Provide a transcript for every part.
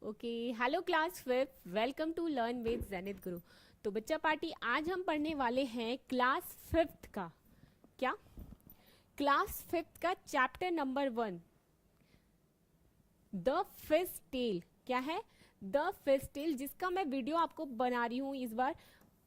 Okay, hello class fifth, welcome to learn with Zenith Guru. तो बच्चा party आज हम पढ़ने वाले हैं क्लास फिफ्थ का क्या क्लास फिफ्थ का chapter number 1, the fish tail. क्या है द फिश टेल, जिसका मैं वीडियो आपको बना रही हूँ इस बार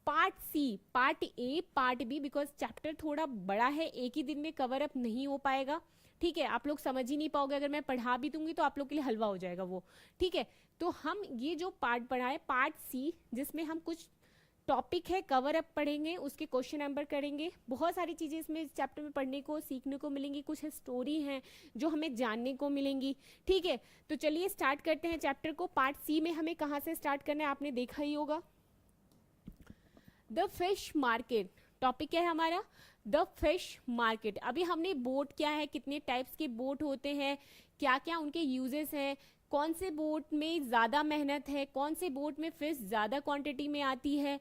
part C, part A, part B, because chapter थोड़ा बड़ा है, एक ही दिन में कवर अप नहीं हो पाएगा। ठीक है, आप लोग समझ ही नहीं पाओगे, अगर मैं पढ़ा भी दूंगी तो आप लोग के लिए हलवा हो जाएगा वो। ठीक है, तो हम ये जो पार्ट पढ़ाए पार्ट सी, जिसमें हम कुछ टॉपिक है कवर अप पढ़ेंगे, उसके क्वेश्चन नंबर करेंगे, बहुत सारी चीजें इसमें इस चैप्टर में पढ़ने को सीखने को मिलेंगी, कुछ स्टोरी हैं जो हमें जानने को मिलेंगी। ठीक है, तो चलिए स्टार्ट करते हैं चैप्टर को। पार्ट सी में हमें कहाँ से स्टार्ट करना है आपने देखा ही होगा, द फिश मार्केट। टॉपिक है हमारा द फिश मार्केट। अभी हमने बोट क्या है, कितने टाइप्स के बोट होते हैं, क्या क्या उनके यूजेस हैं, कौन से बोट में ज़्यादा मेहनत है, कौन से बोट में फिश ज़्यादा क्वांटिटी में आती है,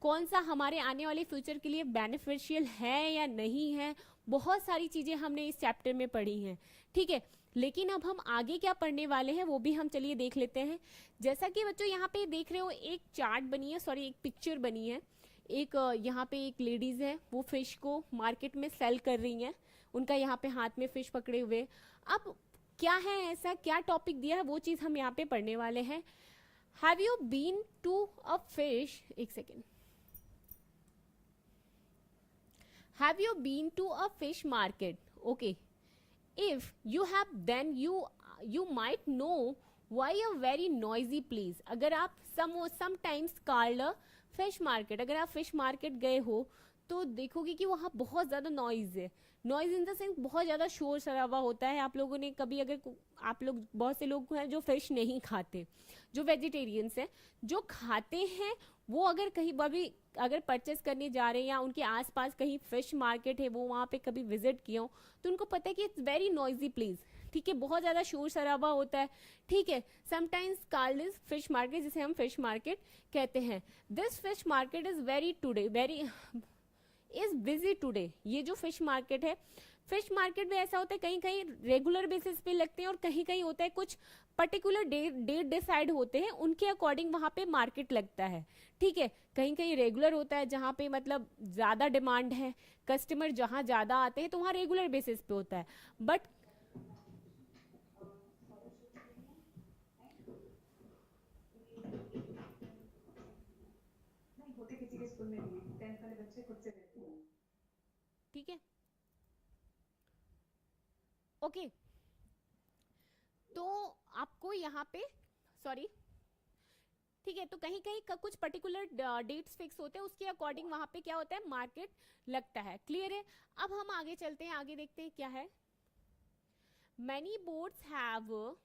कौन सा हमारे आने वाले फ्यूचर के लिए बेनिफिशियल है या नहीं है, बहुत सारी चीज़ें हमने इस चैप्टर में पढ़ी हैं। ठीक है, लेकिन अब हम आगे क्या पढ़ने वाले हैं वो भी हम चलिए देख लेते हैं। जैसा कि बच्चों यहाँ पे देख रहे हो, एक चार्ट बनी है, सॉरी एक पिक्चर बनी है। एक यहाँ पे एक लेडीज है, वो फिश को मार्केट में सेल कर रही हैं, उनका यहाँ पे हाथ में फिश पकड़े हुए। अब क्या है ऐसा, क्या टॉपिक दिया है, वो चीज हम यहाँ पे पढ़ने वाले हैं। Have you been to a fish, एक second, have you been to a fish market? Okay, if you have then you might know why a very noisy place. अगर आप sometimes called a fish market, अगर आप fish market गए हो तो देखोगे कि वहाँ बहुत ज़्यादा नॉइज है। नॉइज इन द सेंस बहुत ज़्यादा शोर शराबा होता है। आप लोगों ने कभी, अगर आप लोग, बहुत से लोग हैं जो फिश नहीं खाते, जो वेजिटेरियंस हैं, जो खाते हैं वो अगर कहीं भी अगर परचेस करने जा रहे हैं या उनके आसपास कहीं फिश मार्केट है, वो वहाँ पे कभी विजिट किया हो, तो उनको पता है कि इट्स वेरी नॉइजी प्लेस। ठीक है, बहुत ज़्यादा शोर शराबा होता है। ठीक है, sometimes called is fish market, जिसे हम फिश मार्केट कहते हैं। This fish market is very is busy today. ये जो फिश मार्केट है, फिश मार्केट में ऐसा होता है कहीं कहीं रेगुलर बेसिस पे लगते हैं और कहीं कहीं होता है कुछ पर्टिकुलर डेट डिसाइड होते हैं, उनके अकॉर्डिंग वहां पे मार्केट लगता है। ठीक है, कहीं कहीं रेगुलर होता है जहाँ पे मतलब ज्यादा डिमांड है, कस्टमर जहाँ ज्यादा आते हैं तो वहाँ रेगुलर बेसिस पे होता है। बट होते किसी के स्कूल में नहीं है, 10th वाले बच्चे खुद से देते हैं। ठीक है, ओके, तो आपको यहाँ पे, सॉरी, ठीक है, तो कहीं कहीं का कुछ पर्टिकुलर डेट्स फिक्स होते हैं, उसके अकॉर्डिंग वहां पे क्या होता है, मार्केट लगता है। क्लियर है? अब हम आगे चलते हैं, आगे देखते हैं क्या है। Many boats have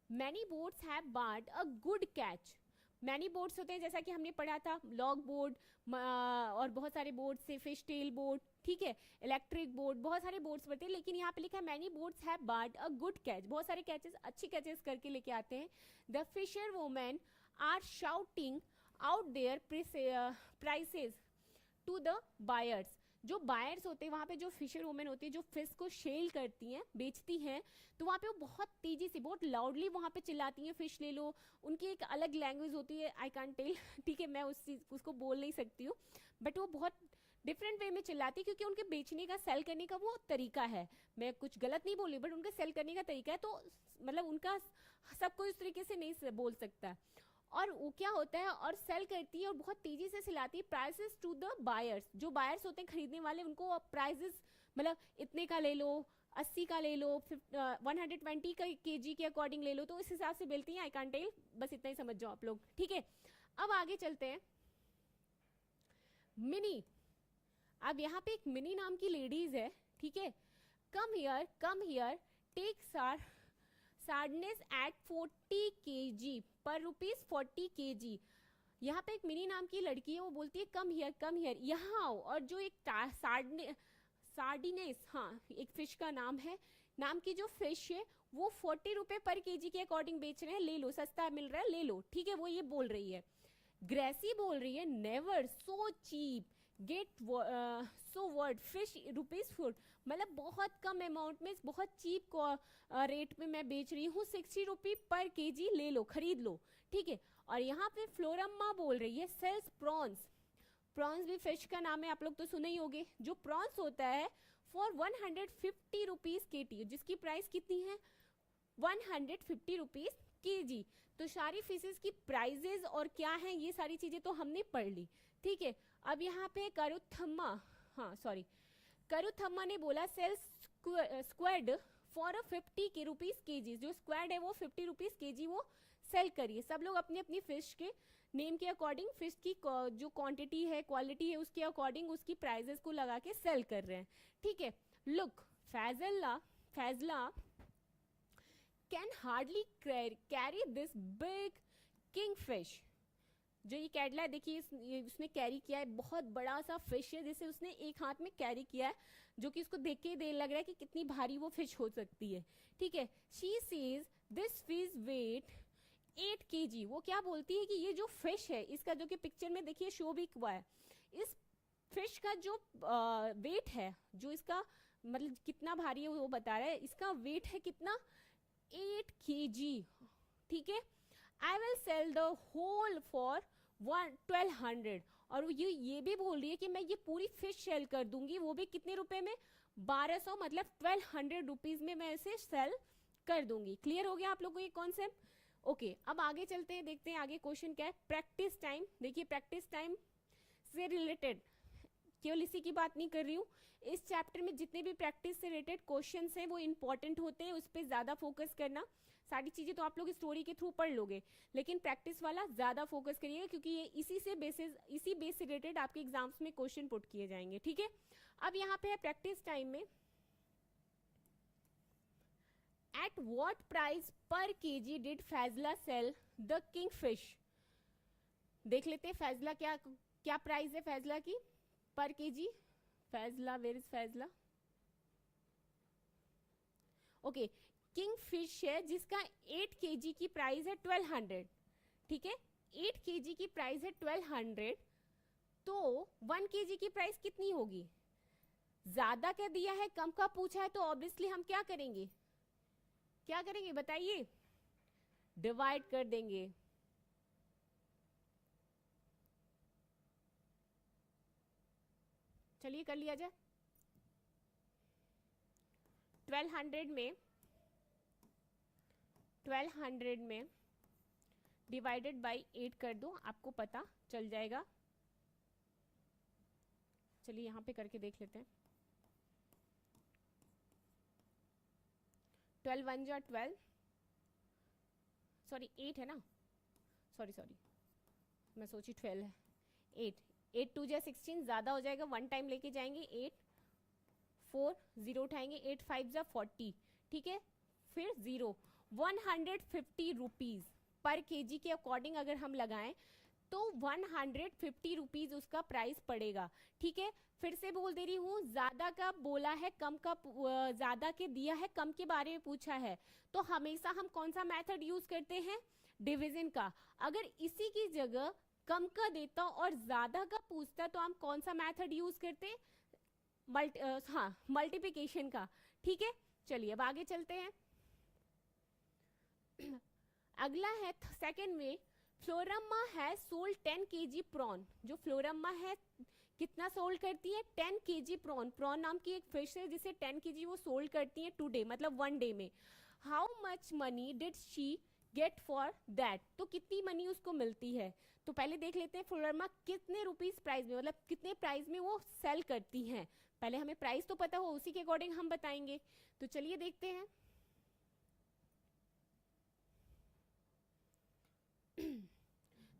many boats have but a good catch. Many boats होते हैं, जैसा कि हमने पढ़ा था, लॉग बोट और बहुत सारे बोट से, फिश टेल बोट, ठीक है, इलेक्ट्रिक बोट, बहुत सारे बोट्स बनते हैं। लेकिन यहाँ पे लिखा है many boats have but a good catch, बहुत सारे कैचेस, अच्छी कैचेस करके लेके आते हैं। The fisher women are shouting out their prices to the buyers. जो बायर्स होते हैं वहाँ पे, जो फिशर वुमेन होती है, जो फिश को सेल करती हैं, बेचती हैं, तो वहाँ पे वो बहुत तेजी से, बहुत लाउडली वहाँ पे चिल्लाती हैं, फिश ले लो। उनकी एक अलग लैंग्वेज होती है, आई कांट टेल, ठीक है, मैं उस चीज उसको बोल नहीं सकती हूँ, बट वो बहुत डिफरेंट वे में चिल्लाती है, क्योंकि उनके बेचने का, सेल करने का वो तरीका है। मैं कुछ गलत नहीं बोली, बट उनका सेल करने का तरीका है, तो मतलब उनका सब कोई उस तरीके से नहीं बोल सकता। और वो क्या होता है, और सेल करती है और बहुत तेजी से सिलाती है प्राइसेस टू द बायर्स। जो बायर्स होते हैं, खरीदने वाले, उनको प्राइसेस मतलब इतने का ले लो, 80 का ले लो, 120 का केजी के अकॉर्डिंग ले लो, तो इस हिसाब से बेचती हैं। आई कांट टेल, बस इतना ही समझ जाओ आप लोग। ठीक है, अब आगे चलते हैं। मिनी, अब यहाँ पे एक मिनी नाम की लेडीज है, ठीक है। Come here take sardines at 40 kg per rupees 40 kg। यहाँ पे एक मिनी नाम की लड़की है, वो बोलती है कम हियर, यहाँ आओ। और जो एक सार्डिनेस, हाँ, एक फिश का नाम है, नाम की जो फिश है, वो 40 रुपए पर केजी के अकॉर्डिंग बेच रहे हैं, ले लो, सस्ता मिल रहा है, ले लो। ठीक है, वो ये बोल रही है। ग्रेसी बोल रही है never so cheap, get so word fish ₹4, मतलब बहुत कम अमाउंट में बहुत चीप रेट में मैं बेच रही हूँ, 60 रुपी पर केजी, ले लो, खरीद लो, ठीक है। और यहाँ पे फ्लोरम्मा बोल रही है सेल्स प्रॉन्स, प्रॉन्स भी फिश का नाम है, आप लोग तो सुने ही होंगे। जो प्रॉन्स होता है फॉर 150 रुपीज केटी, जिसकी प्राइस कितनी है 150 रुपीज केजी। तो सारी फिशेस की प्राइजेस और क्या है ये सारी चीजें तो हमने पढ़ ली, ठीक है। अब यहाँ पे करुथम्मा, हाँ सॉरी, करुथम्मा ने बोला सेल स्क्वाड फॉर 50 के रुपीज केजी, जो स्क्वाड है वो 50 रुपीज केजी वो सेल करिए। सब लोग अपनी अपनी फिश के नेम के अकॉर्डिंग फिश की जो क्वांटिटी है क्वालिटी है उसके अकॉर्डिंग उसकी प्राइजेस को लगा के सेल कर रहे हैं, ठीक है। Look Faizla can hardly carry this big king fish, जो ये कैडला देखिए उसने कैरी किया है, बहुत बड़ा सा फिश है जिसे उसने एक हाथ में कैरी किया है, जो कि इसको देख के लग रहा है कि कितनी भारी वो फिश हो सकती है, ठीक है। She says this fish weight 8 kg, वो क्या बोलती है कि ये जो फिश है इसका जो कि पिक्चर में देखिए शो भी हुआ है, इस फिश का जो वेट है, जो इसका मतलब कितना भारी है वो बता रहा है, इसका वेट है कितना 8 kg, ठीक है। I will sell the whole for 1200, और ये भी बोल रही है कि मैं ये पूरी फिश सेल कर दूंगी, वो भी कितने रुपए में 1200, मतलब 1200 रुपीज में मैं इसे सेल कर दूंगी। क्लियर हो गया आप लोगों को ये कॉन्सेप्ट? ओके, अब आगे चलते हैं, देखते हैं आगे क्वेश्चन क्या है। प्रैक्टिस टाइम, देखिए प्रैक्टिस टाइम से रिलेटेड केवल इसी की बात नहीं कर रही हूँ, इस चैप्टर में जितने भी प्रैक्टिस से रिलेटेड क्वेश्चंस हैं वो इंपॉर्टेंट होते हैं, उस पर ज्यादा फोकस करना। सारी चीजें तो आप लोग स्टोरी के थ्रू पढ़ लोगे, लेकिन प्रैक्टिस वाला ज्यादा फोकस करिएगा, क्योंकि ये इसी बेस से रिलेटेड आपके एग्जाम्स में क्वेश्चन पुट किए जाएंगे, ठीक है। अब यहाँ पे है प्रैक्टिस टाइम में, at what price per KG did Faizla sell the king fish. देख लेते हैं फैजला क्या प्राइस है फैजला की per KG. Faizla, where is Faizla? Okay, king fish है जिसका 8 kg की प्राइस है 1200, ठीक है। 8 kg की प्राइस है 1200, तो 1 kg की प्राइस कितनी होगी? ज्यादा क्या दिया है कम का पूछा है, तो ऑब्वियसली हम क्या करेंगे बताइए, डिवाइड कर देंगे। चलिए कर लिया जाए। 1200 में डिवाइडेड बाय 8 कर दो, आपको पता चल जाएगा। चलिए यहाँ पे करके देख लेते हैं। 12 1 जा 12, सॉरी 8 है ना, सॉरी मैं सोची 12 है। 8 2 जा 16, ज्यादा हो जाएगा, 1 टाइम लेके जाएंगे, 8 4 0 उठाएंगे, 8 5 जा 40, ठीक है। फिर 0, 150 रुपीज पर केजी के अकॉर्डिंग अगर हम लगाएं तो 150 रुपीज उसका प्राइस पड़ेगा, ठीक है। फिर से बोल दे रही हूँ, ज्यादा का बोला है कम का, ज्यादा के दिया है कम के बारे में पूछा है, तो हमेशा हम कौन सा मेथड यूज करते हैं? डिवीजन का। अगर इसी की जगह कम का देता और ज्यादा का पूछता तो हम कौन सा मेथड यूज करते? मल्टीप्लिकेशन का, ठीक है। चलिए अब आगे चलते हैं। अगला है सेकंड में, फ्लोरम्मा है सोल्ड 10 kg प्रॉन। जो फ्लोरम्मा है कितना सोल्ड करती है? 10 kg प्रॉन। प्रॉन नाम की एक फिश है जिसे 10 kg वो सोल्ड करती है टुडे, मतलब 1 डे में। How much money did she get for that, तो कितनी मनी उसको मिलती है। तो पहले देख लेते हैं फ्लोरम्मा कितने रुपीस प्राइस में, मतलब कितने प्राइस में वो सेल करती हैं। पहले हमें प्राइस तो पता हो, उसी के अकॉर्डिंग हम बताएंगे। तो चलिए देखते हैं।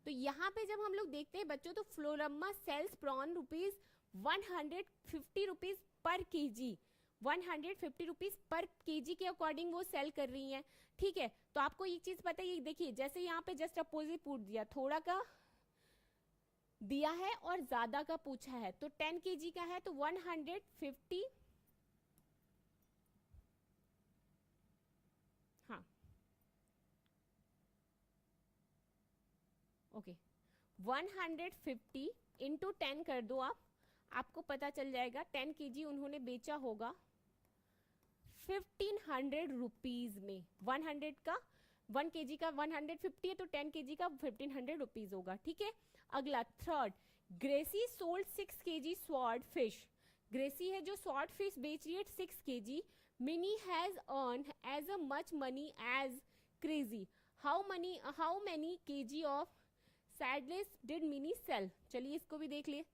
तो यहाँ पे जब हम लोग देखते हैं बच्चों, तो Floramma sells prawn ₹150 rupees per KG, 150 rupees per KG के अकॉर्डिंग वो सेल कर रही हैं, ठीक है। तो आपको एक चीज पता है, देखिए जैसे यहाँ पे जस्ट अपोजिट पूछ दिया, थोड़ा का दिया है और ज्यादा का पूछा है, तो 10 kg का है तो 150, हाँ ओके, 150 इंटू 10 कर दो आप, आपको पता चल जाएगा 10 केजी उन्होंने बेचा होगा 1500 रुपीज में। 100 का 1 केजी का 150 है तो 10 केजी का 1500 रुपीज होगा, ठीक है। अगला third, Gracy sold 6 KG sword fish. Gracy है जो स्वॉर्ड फिश बेच रही है 6 KG. Mini has earn as a much money as Gracy. How many KG of sardines did Mini sell. चलिए इसको भी देख लिए।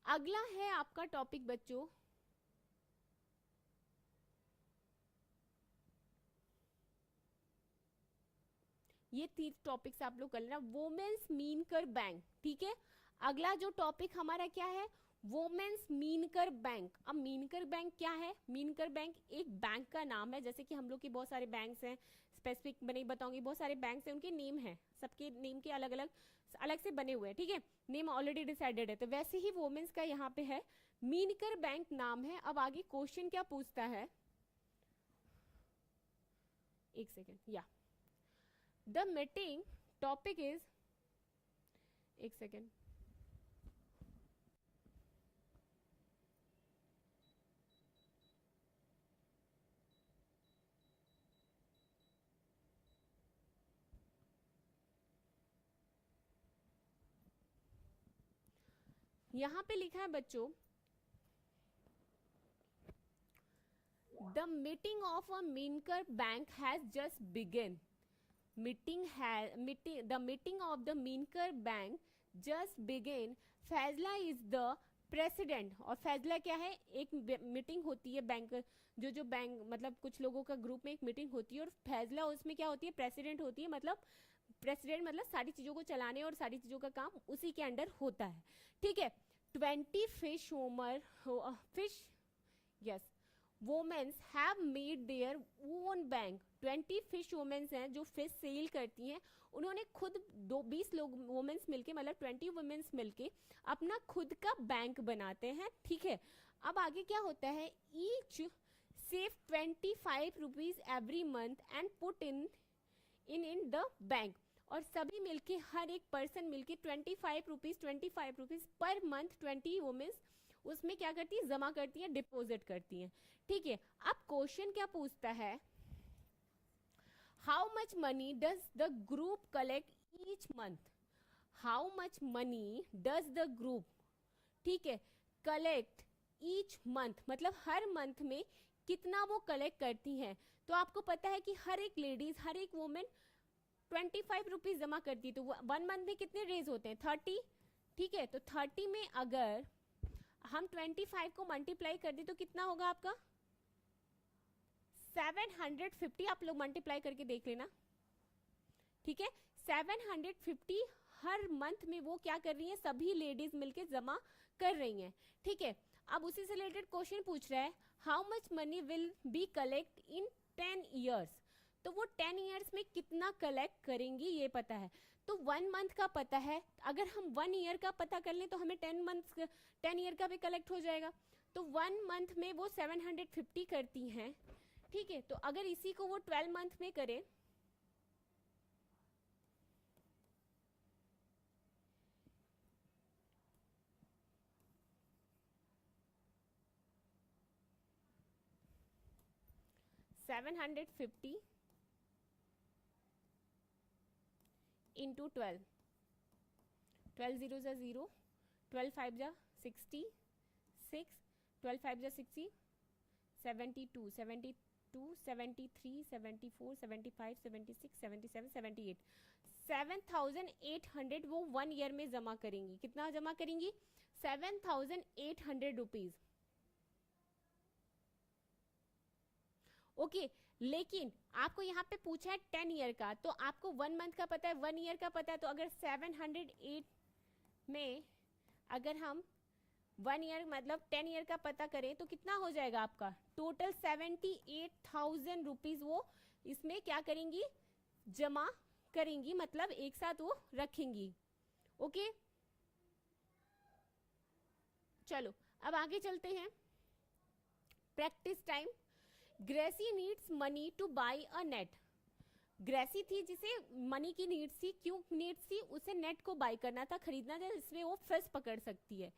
अगला है आपका टॉपिक बच्चों, ये 3 टॉपिक्स आप लोग कर लेना। वोमेन्स मीनकर बैंक, ठीक है। अगला जो टॉपिक हमारा क्या है, वोमेन्स मीनकर बैंक। अब मीनकर बैंक क्या है? मीनकर बैंक एक बैंक का नाम है, जैसे कि हम लोग के बहुत सारे बैंक्स हैं, स्पेसिफिक मैं नहीं बताऊंगी, बहुत सारे बैंक्स हैं, उनके नेम है, सबके नेम के अलग अलग अलग से बने हुए हैं, ठीक है। नेम ऑलरेडी डिसाइडेड है, तो वैसे ही वोमेन्स का यहाँ पे है, मीनकर बैंक नाम है। अब आगे क्वेश्चन क्या पूछता है, एक सेकेंड, या द मीटिंग टॉपिक इज, एक सेकेंड, यहां पे लिखा है बच्चों, the meeting of a Meenkar bank has just begin. the meeting of the Meenkar bank just begin। Faizla is the president. और फैजला क्या है, एक मीटिंग होती है बैंक, जो बैंक मतलब कुछ लोगों का ग्रुप में एक मीटिंग होती है और फैजला उसमें क्या होती है, प्रेसिडेंट होती है। मतलब प्रेसिडेंट मतलब सारी चीजों को चलाने और सारी चीजों का काम उसी के अंडर होता है, ठीक है। 20 fish yes women's have made their own bank. 20 fish women's हैं जो फिश सेल करती हैं, उन्होंने खुद 20 लोग वोमेन्स मिलके, मतलब 20 वोमेन्स मिलके अपना खुद का बैंक बनाते हैं, ठीक है। अब आगे क्या होता है, each save 25 rupees every month and put in the bank. और सभी मिलके, हर एक पर्सन मिलके 25 रुपीज पर मंथ 20 वुमेन्स उसमें क्या करती है, जमा करती है, डिपॉजिट करती है, ठीक है। अब क्वेश्चन क्या पूछता है, how much money does the group collect each month. How much money does the group, ठीक है, कलेक्ट ईच मंथ, मतलब हर मंथ में कितना वो कलेक्ट करती हैं। तो आपको पता है कि हर एक लेडीज, हर एक वुमेन 25 रुपीज जमा करती है, तो 1 मंथ में कितने डेज होते हैं, 30, ठीक है। तो 30 में अगर हम 25 को मल्टीप्लाई कर दें तो कितना होगा आपका 750। आप लोग मल्टीप्लाई करके देख लेना, ठीक है। 750 हर मंथ में वो क्या कर रही है, सभी लेडीज मिलके जमा कर रही हैं, ठीक है। अब उसी से रिलेटेड क्वेश्चन पूछ रहा है, how much money will be collect in 10 years. तो वो 10 ईयर्स में कितना कलेक्ट करेंगी ये पता है, तो 1 मंथ का पता है। अगर हम 1 ईयर का पता कर लें तो हमें 10 ईयर का भी कलेक्ट हो जाएगा। तो 1 मंथ में वो 750 करती हैं, ठीक है। तो अगर इसी को वो 12 मंथ में करें, $750 into 12, 12 zeros are 0, 12 5s are 66, 12 5s are 60, 72, 72, 73, 74, 75, 76, 77, 78, 7,800 वो 1 ईयर में जमा करेंगी। कितना जमा करेंगी, 7,800 रुपीज, ओके। लेकिन आपको यहाँ पे पूछा है 10 ईयर का, तो आपको 1 मंथ का पता है, 1 ईयर का पता है, तो अगर 708 में अगर हम 1 ईयर मतलब 10 ईयर का पता करें तो कितना हो जाएगा आपका टोटल 78,000 रुपीज वो इसमें क्या करेंगी, जमा करेंगी, मतलब एक साथ वो रखेंगी, ओके। चलो अब आगे चलते हैं, practice time. Gracie needs money to buy a net. Gracie थी जिसे मनी की नीड्स थी, क्यों नीड्स थी, उसे नेट को बाय करना था, खरीदना था, इसमें वो फिश पकड़ सकती है।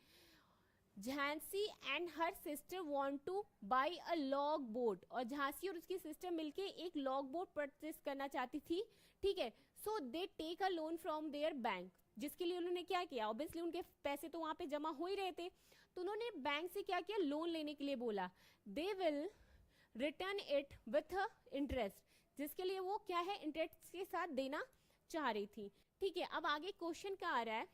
Jhansi and her sister want to buy a log boat, और झांसी और उसकी सिस्टर मिलके एक लॉग बोट परचेस करना चाहती थी, ठीक है। So they take a loan from their bank, जिसके लिए उन्होंने क्या किया, ऑब्वियसली उनके पैसे तो वहां पे जमा हो ही रहे थे, तो उन्होंने बैंक से क्या किया, लोन लेने के लिए बोला। They will return it with interest, जिसके लिए वो क्या है, इंटरेस्ट के साथ देना चाह रही थी, ठीक है। अब आगे क्वेश्चन क्या आ रहा है,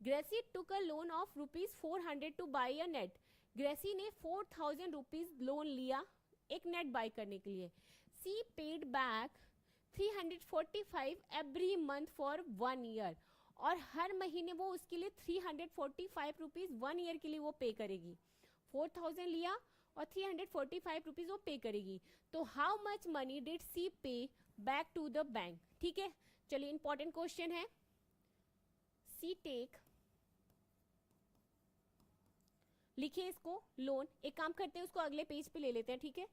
Gracy took a loan of ₹400 to buy a net, Gracy ने 4000 रुपीज लोन लिया एक नेट बाय करने के लिए। She paid back 345 every month for 1 year, और हर महीने वो उसके लिए 345 रुपीज 1 ईयर के लिए वो पे करेगी। 4000 लिया और 345 रुपीज वो पे करेगी, तो हाउ मच मनी डिड सी पे बैक टू द बैंक, ठीक है। चलिए इंपॉर्टेंट क्वेश्चन है, सी टेक, लिखिए इसको लोन, एक काम करते हैं उसको अगले पेज पे ले लेते हैं, ठीक है।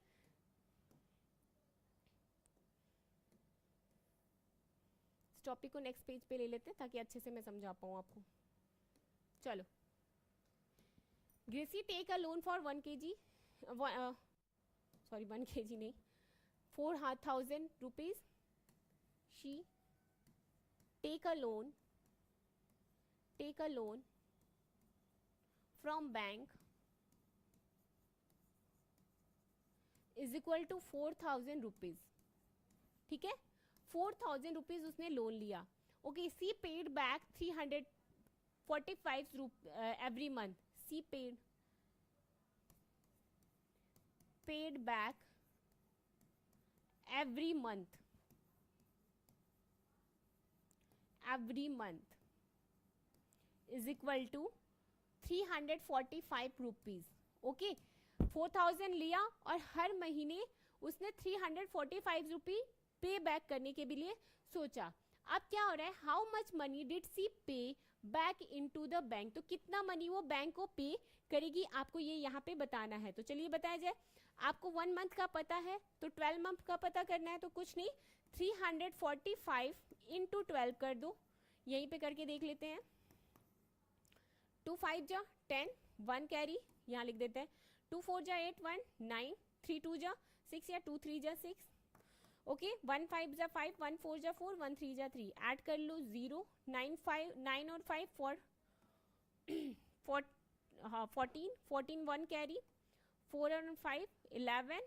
इस टॉपिक को नेक्स्ट पेज पे ले लेते हैं ताकि अच्छे से मैं समझा पाऊँ आपको। चलो, Gracie take a loan for 1 kg, sorry 1 kg नहीं, 4000 rupees, she take a loan from bank is equal to 4000 rupees, ठीक है। 4000 रुपीज उसने लोन लिया, okay. She paid back 345 every month, she paid back every month is equal to 345 rupees, okay. 4000 लिया और हर महीने उसने 345 रुपी पे बैक करने के भी लिए सोचा। अब क्या हो रहा है, हाउ मच मनी डिड सी पे बैक इनटू द बैंक, तो कितना मनी वो बैंक को पे करेगी, आपको ये यहाँ पे बताना है। तो चलिए बताया जाए, आपको 1 मंथ का पता है तो 12 मंथ का पता करना है, तो कुछ नहीं, 345 इंटू 12 कर दो, यहीं पे करके देख लेते हैं। 2 5 जा 10, 1 कैरी यहाँ लिख देते हैं, 2 4 जा 8 1 9, 3 2 जा 6 या 2 3 जा 6, ओके। 1 5 जा 5, 1 4 जा 4, 1 3 जा 3, ऐड कर लो 0 9 5 9 और 5 4 14 14 1 कैरी, 4 और 5 11,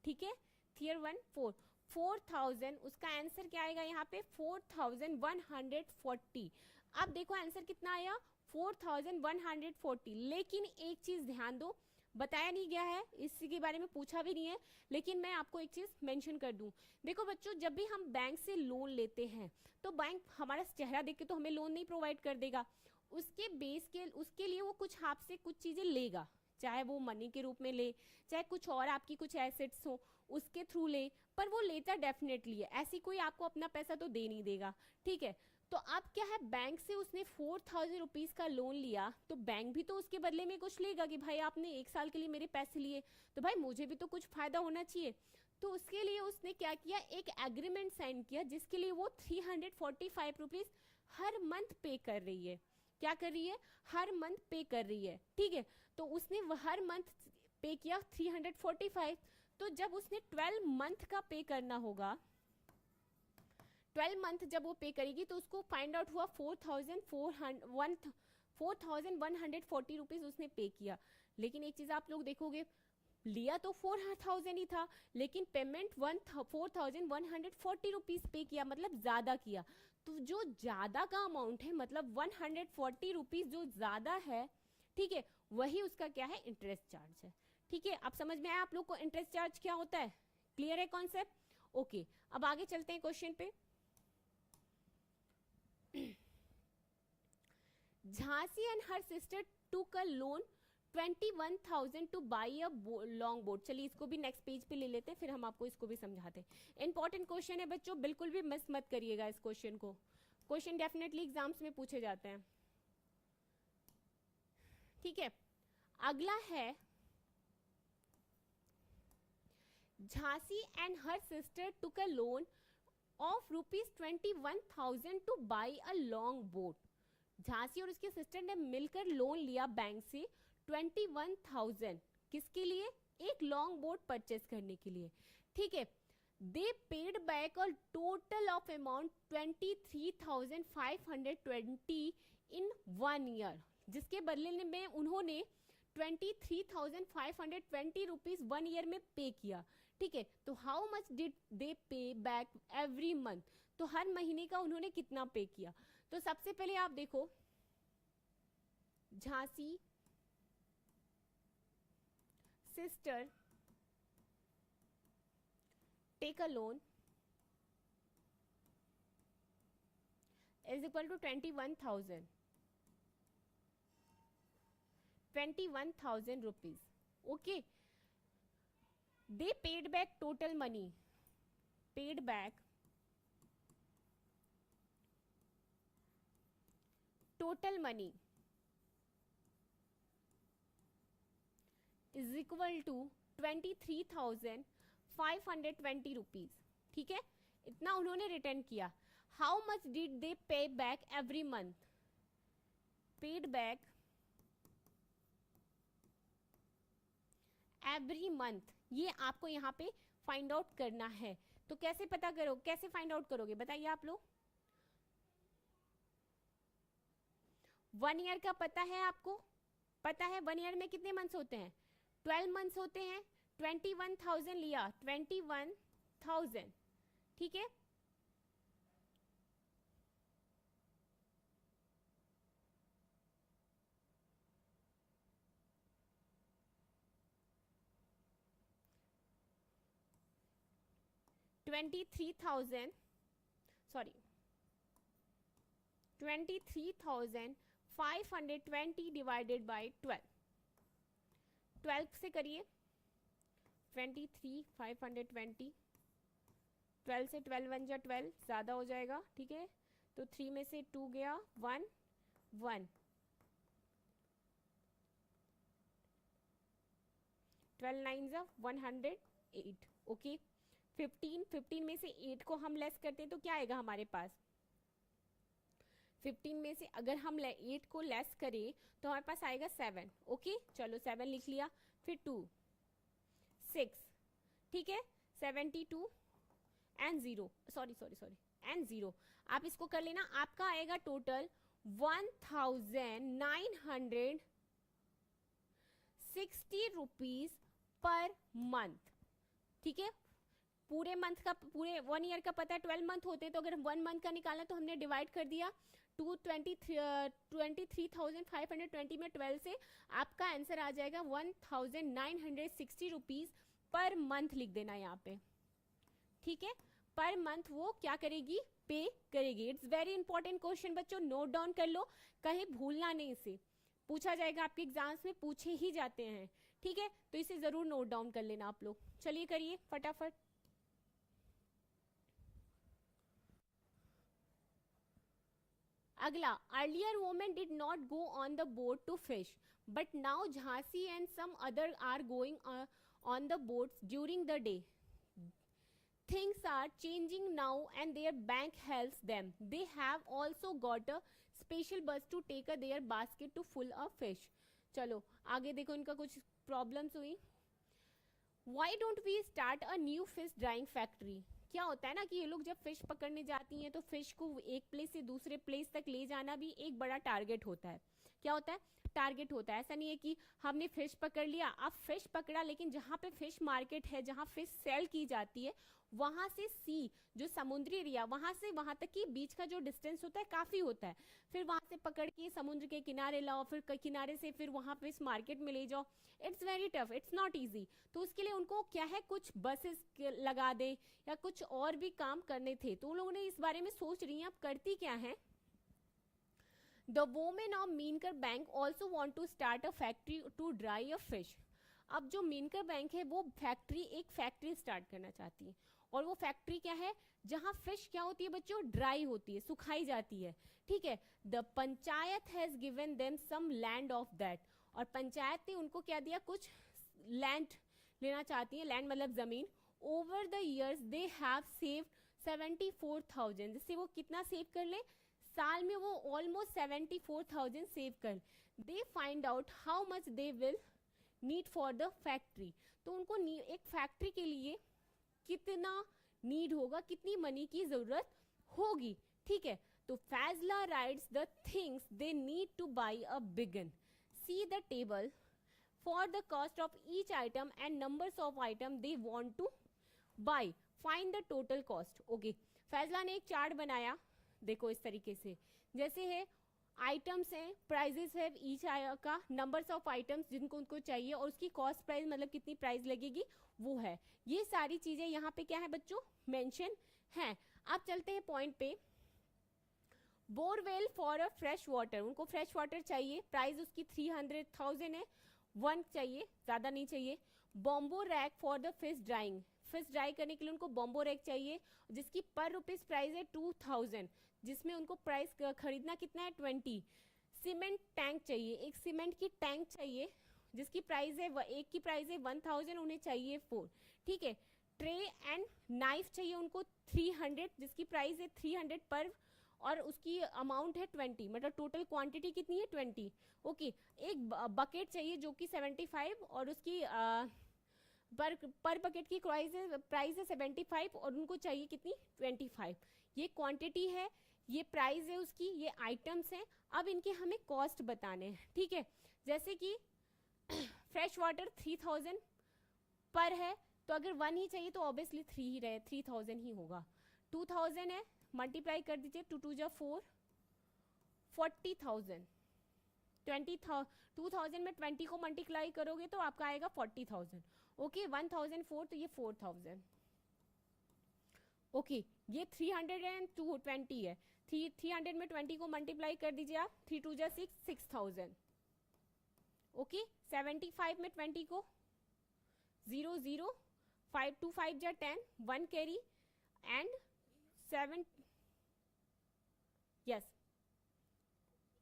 ठीक है। थियर 1 4, 4000, उसका आंसर क्या आएगा यहाँ पे, 4140। अब देखो आंसर कितना आया, 4140। लेकिन एक चीज ध्यान दो, बताया नहीं गया है, इसके बारे में पूछा भी नहीं है, लेकिन मैं आपको एक चीज मेंशन कर दूं। देखो बच्चों, जब भी हम बैंक से लोन लेते हैं तो बैंक हमारा चेहरा देख के तो हमें लोन नहीं प्रोवाइड कर देगा, उसके बेस के उसके लिए वो कुछ आपसे कुछ चीजें लेगा, चाहे वो मनी के रूप में ले, चाहे कुछ और आपकी कुछ एसेट्स हो उसके थ्रू ले, पर वो लेता डेफिनेटली है, ऐसी कोई आपको अपना पैसा तो दे नहीं देगा, ठीक है। तो अब क्या है, बैंक से उसने 4000 रुपीज का लोन लिया, तो बैंक भी तो उसके बदले में कुछ लेगा कि भाई आपने 1 साल के लिए मेरे पैसे लिए, तो भाई मुझे भी तो कुछ फायदा होना चाहिए। तो उसके लिए उसने क्या किया, एक एग्रीमेंट साइन किया, जिसके लिए वो 345 रुपीज हर मंथ पे कर रही है। क्या कर रही है, हर मंथ पे कर रही है, ठीक है। तो उसने हर मंथ पे किया 345, तो जब उसने 12 मंथ का पे करना होगा, 12 मंथ जब वो पे करेगी, तो उसको फाइंड आउट हुआ 4140 रुपीज उसने पे किया। लेकिन एक चीज आप लोग देखोगे, लिया तो 4000 ही था, लेकिन पेमेंट 4140 रुपीज पे किया, मतलब ज्यादा किया। तो जो ज्यादा का अमाउंट है, मतलब 140 रुपीज जो ज्यादा है, ठीक है, वही उसका क्या है, इंटरेस्ट चार्ज है, ठीक है। अब समझ में आया आप लोग को इंटरेस्ट चार्ज क्या होता है, क्लियर है कॉन्सेप्ट, ओके। अब आगे चलते हैं क्वेश्चन पे। Jhansi and her sister took a loan 21,000 to buy a long boat. चलिए इसको भी नेक्स्ट पेज पे ले लेते हैं, फिर हम आपको इसको भी समझाते हैं। इंपॉर्टेंट क्वेश्चन है बच्चों, बिल्कुल भी मिस मत करिएगा इस क्वेश्चन को, क्वेश्चन डेफिनेटली एग्जाम्स में पूछे जाते हैं, ठीक है। अगला है, Jhansi and her sister took a loan of ₹21,000 to buy a long boat. Jhansi और उसके सिस्टर ने मिलकर लोन लिया बैंक से 21,000 किसके लिए? एक लॉन्ग बोट परचेस करने के लिए। ठीक है, दे paid back a total of amount 23,520 in 1 year, जिसके बदले में उन्होंने 23,520 रुपीज 1 ईयर में पे किया। ठीक है, तो हाउ मच डिड दे पे बैक एवरी मंथ, तो हर महीने का उन्होंने कितना पे किया? तो सबसे पहले आप देखो, Jhansi sister take a loan is equal to 21,000 rupees. Okay, they paid back total money, paid back total money is equal to 23,520 rupees. ठीक है, इतना उन्होंने रिटर्न किया। हाउ मच डिड दे पे back every month? Paid back every month, ये आपको यहाँ पे फाइंड आउट करना है। तो कैसे पता करो, कैसे फाइंड आउट करोगे बताइए आप लोग? 1 ईयर का पता है आपको? पता है 1 ईयर में कितने मंथ्स होते हैं? 12 मंथ्स होते हैं। 21,000 लिया, 21,000। ठीक है, सॉरी 23,520 डिवाइडेड बाई 12 से करिए। 23,520, 12 से 12 1 जा 12, ज़्यादा हो जाएगा। ठीक है, तो 3 में से 2 गया, 1 1, 12 9 जा 108। ओके, 15 में से 8 को हम लेस करते हैं तो क्या आएगा हमारे पास? 15 में से अगर हम 8 को लेस करें तो हमारे पास आएगा 7। ओके, चलो 7 लिख लिया, फिर 2 6। ठीक है, 72 एंड 0, सॉरी एंड 0। आप इसको कर लेना, आपका आएगा टोटल 1,960 रुपीज पर मंथ। ठीक है, पूरे मंथ का, पूरे 1 ईयर का पता है 12 मंथ होते हैं, तो अगर 1 मंथ का निकालना तो हमने डिवाइड कर दिया 23,520 में 12 से, आपका आंसर आ जाएगा 1,960 रुपीज पर मंथ। लिख देना यहाँ पे। ठीक है, पर मंथ वो क्या करेगी? पे करेगी। इट्स वेरी इंपॉर्टेंट क्वेश्चन बच्चों, नोट डाउन कर लो, कहीं भूलना नहीं। इसे पूछा जाएगा, आपके एग्जाम्स में पूछे ही जाते हैं। ठीक है, तो इसे जरूर नोट डाउन कर लेना आप लोग। चलिए करिए फटाफट। अगला, earlier women did not go on the boat to fish, but now Jhansi and some other are going on the boats during the day. Things are changing now and their bank helps them. They have also got a special bus to take their basket to full of fish. चलो आगे देखो, इनका कुछ problems हुई। Why don't we start a new fish drying factory? क्या होता है ना कि ये लोग जब फिश पकड़ने जाती हैं तो फिश को एक प्लेस से दूसरे प्लेस तक ले जाना भी एक बड़ा टारगेट होता है। क्या होता है? टारगेट होता है। ऐसा नहीं है कि हमने फिश पकड़ लिया, अब फिश पकड़ा, लेकिन जहाँ पे फिश मार्केट है, जहाँ फिश सेल की जाती है, वहां से सी जो समुद्री एरिया, वहां से वहां तक की बीच का जो डिस्टेंस होता है काफी होता है। फिर वहां से पकड़ के समुद्र के किनारे लाओ, फिर किनारे से फिर वहां पे इस मार्केट में ले जाओ। It's very tough, it's not easy. तो उसके लिए उनको क्या है, कुछ बसेस लगा दे या कुछ और भी काम करने थे, तो उन लोगों ने इस बारे में सोच रही हैं। अब करती क्या है, the women of Meenkar bank also want to start a factory to dry a fish. अब जो मीनकर बैंक है वो एक फैक्ट्री स्टार्ट करना चाहती है, और वो फैक्ट्री क्या है, जहां फिश क्या होती है बच्चों, ड्राई होती है, सुखाई जाती है। ठीक है, the panchayat has given them some land of that, और पंचायत ने उनको क्या दिया, कुछ लैंड लेना चाहती है। लैंड मतलब जमीन। Over the years they have saved 74,000, जिससे वो कितना सेव कर ले, साल में वो ऑलमोस्ट 74,000 सेव कर। They find out how much they will need for the factory, तो उनको एक फैक्ट्री के लिए कितना नीड होगा, कितनी मनी की जरूरत होगी, ठीक है। तो Faizla writes the things they need to buy a begin, see the table for the cost of each item and numbers of item they want to buy, find the total cost. Okay, Faizla ने एक chart बनाया, देखो इस तरीके से, जैसे है items हैं, प्राइजेस है ईच का, नंबर्स ऑफ आइटम्स जिनको उनको चाहिए, और उसकी कॉस्ट प्राइस मतलब कितनी प्राइस लगेगी वो है। ये सारी चीजें यहाँ पे क्या है बच्चों, मेंशन है। अब चलते हैं पॉइंट पे। Borewell for a fresh water, उनको फ्रेश वाटर चाहिए, प्राइस उसकी 300,000 है, 1 चाहिए, ज्यादा नहीं चाहिए। Bamboo rack for the fish drying, fish dry करने के लिए उनको बॉम्बो रैक चाहिए, जिसकी पर रुपीज प्राइस है 2000, जिसमें उनको प्राइस खरीदना कितना है 20। सीमेंट टैंक चाहिए, एक सीमेंट की टैंक चाहिए, जिसकी प्राइस है एक की प्राइस है 1000, उन्हें चाहिए 4, ठीक है। ट्रे एंड नाइफ चाहिए उनको 300, जिसकी प्राइस है 300 पर, और उसकी अमाउंट है 20, मतलब टोटल क्वांटिटी कितनी है 20। ओके, एक बकेट चाहिए जो कि 75, और उसकी पर बकेट की प्राइस है 75, और उनको चाहिए कितनी 25। ये क्वांटिटी है, ये प्राइस है उसकी, ये आइटम्स हैं। अब इनके हमें कॉस्ट बताने हैं, ठीक है। जैसे कि फ्रेश वाटर 3000 पर है, तो अगर 1 ही चाहिए तो ऑब्वियसली 3 ही रहे, 3000 ही होगा। 2000 है, मल्टीप्लाई कर दीजिए, 2 2 जा 4, 40,000। 2000 में 20 को मल्टीप्लाई करोगे तो आपका आएगा 40,000। ओके, 1004, तो ये 4000। ओके, ये 300 एंड 220 है, 300 में 20 को मल्टीप्लाई कर दीजिए आप, 3 2 जा 6, 6000। ओके, 75 में 20 को 0 0, 5 2 5 जा 10, 1 कैरी एंड 7, यस,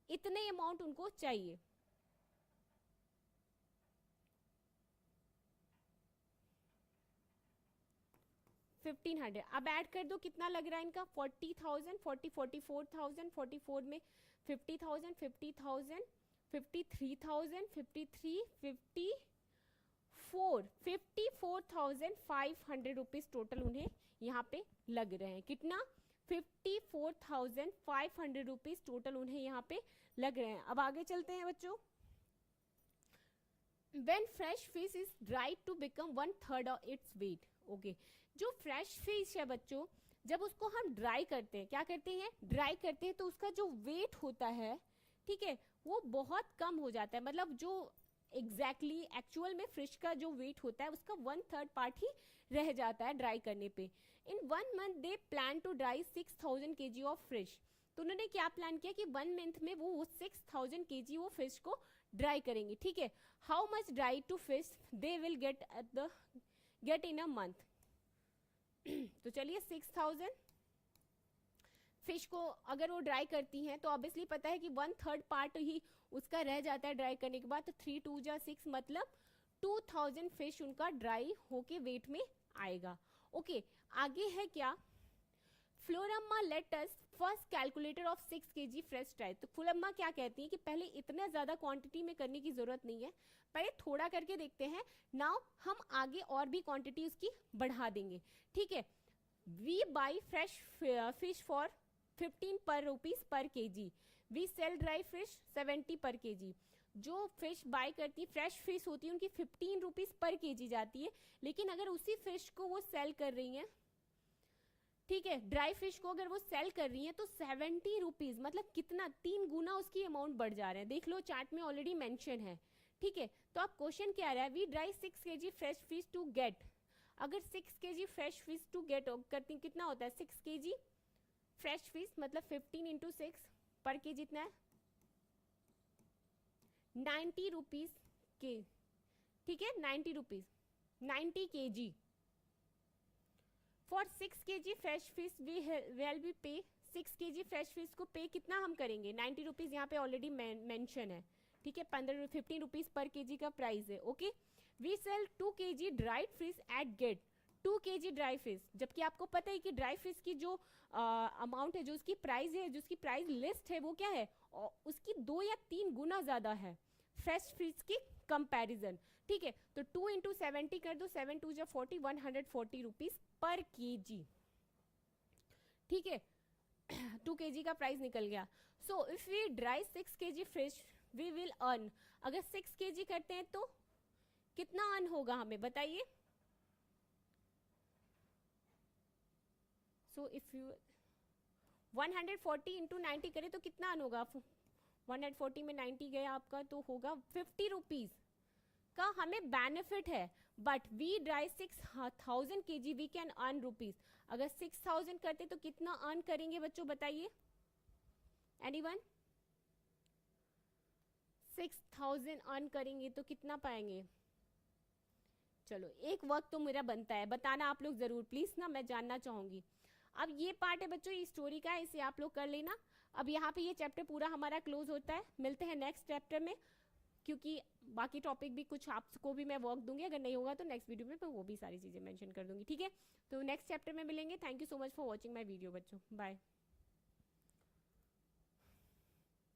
इतने अमाउंट उनको चाहिए। $1500, अब ऐड कर दो, कितना लग रहा है इनका 40,000, 44,000, 44 में 50,000, 50,000, 53,000, 53, 54,500 रुपीज टोटल उन्हें यहाँ पे लग रहे हैं। कितना, 54,500 रुपीज टोटल उन्हें यहाँ पे लग रहे हैं। अब आगे चलते हैं बच्चों। When fresh fish is dried to become 1/3 of its weight, okay, जो फ्रेश फिश है बच्चों, जब उसको हम ड्राई करते हैं, क्या करते हैं, ड्राई करते हैं, तो उसका जो वेट होता है, ठीक है, वो बहुत कम हो जाता है। मतलब जो एग्जैक्टली एक्चुअल में फिश का जो वेट होता है उसका 1/3 पार्ट ही रह जाता है ड्राई करने पे। In 1 month they plan to dry 6000 kg of fish, तो उन्होंने क्या प्लान किया कि 1 मंथ में वो 6000 kg वो फिश को ड्राई करेंगे, ठीक है। How much dry to fish they will get in a month, तो चलिए 6000 फिश को अगर वो ड्राई करती हैं तो ऑब्वियसली पता है कि 1/3 पार्ट ही उसका रह जाता है ड्राई करने के बाद, तो 3 2 जा 6, मतलब 2000 फिश उनका ड्राई होके वेट में आएगा। ओके, आगे है क्या, Floramma let us first calculator of 6 kg fresh dry. तो फ्लोरम्मा क्या कहती है कि पहले इतना ज्यादा क्वांटिटी में करने की जरूरत नहीं है, पहले थोड़ा करके देखते हैं, नाउ हम आगे और भी क्वांटिटी उसकी बढ़ा देंगे, ठीक है। We buy fresh fish for 15 per rupees per kg, we sell dry fish 70 per kg। जो फिश बाय करती है, फ्रेश फिश होती है, उनकी 15 रुपीज पर kg जाती है, लेकिन अगर उसी फिश को वो सेल कर रही हैं, ठीक है, ड्राई फिश को अगर वो सेल कर रही हैं तो 70 रुपीज, मतलब कितना, 3 गुना उसकी अमाउंट बढ़ जा रहे हैं। देख लो चार्ट में ऑलरेडी मेंशन है, ठीक है। तो अब क्वेश्चन क्या आ रहा है, we dry 6 kg fresh fish to get, अगर 6 kg fresh fish to get करती कितना होता है, 6 kg फ्रेश फिश मतलब 15 इंटू 6 पर के जितना है 90 रुपीज के, ठीक है, 90 rupees, 90 kg for 6 kg fresh fish we will be pay, 6 kg fresh fish को पे कितना हम करेंगे, 90 रुपीज यहाँ पे ऑलरेडी मेंशन है, ठीक है, 15 रुपीज पर kg का प्राइस है। Okay, we sell 2 kg dried fish at get 2 kg dry fish, जबकि आपको पता है कि ड्राई फिश की जो अमाउंट है, जो उसकी प्राइस है, जो उसकी प्राइस लिस्ट है वो क्या है, उसकी 2 या 3 गुना ज्यादा है फ्रेश फिश की कंपैरिजन। ठीक है, तो 2 इंटू 70 कर दो, 7 2 40, 140 रुपीज पर केजी। ठीक है, 2 kg का प्राइस निकल गया। So if we dry 6 kg fish we will earn, अगर 6 kg करते हैं तो कितना अर्न होगा हमें बताइए। सो इफ यू 140 इंटू 90 करें तो कितना अर्न होगा, 140 में 90 गया आपका तो होगा 50 रुपीज का हमें बेनिफिट है। But we dry 6000 kg we can earn rupees. अगर 6000 करते तो कितना अर्न करेंगे बच्चों बताइए, एनीवन? 6000 अर्न करेंगे तो कितना पाएंगे? चलो एक वर्क तो मेरा बनता है, बताना आप लोग जरूर प्लीज ना, मैं जानना चाहूंगी। अब ये पार्ट है बच्चों, ये स्टोरी का है, इसे आप लोग कर लेना। अब यहाँ पे ये चैप्टर पूरा हमारा क्लोज होता है, मिलते हैं नेक्स्ट चैप्टर में, क्योंकि बाकी टॉपिक भी कुछ आपको भी मैं वर्क दूंगी, अगर नहीं होगा तो नेक्स्ट वीडियो में मैं वो भी सारी चीजें मेंशन कर दूंगी। ठीक है, तो नेक्स्ट चैप्टर में मिलेंगे। Thank you so much for watching my video बच्चों, बाय।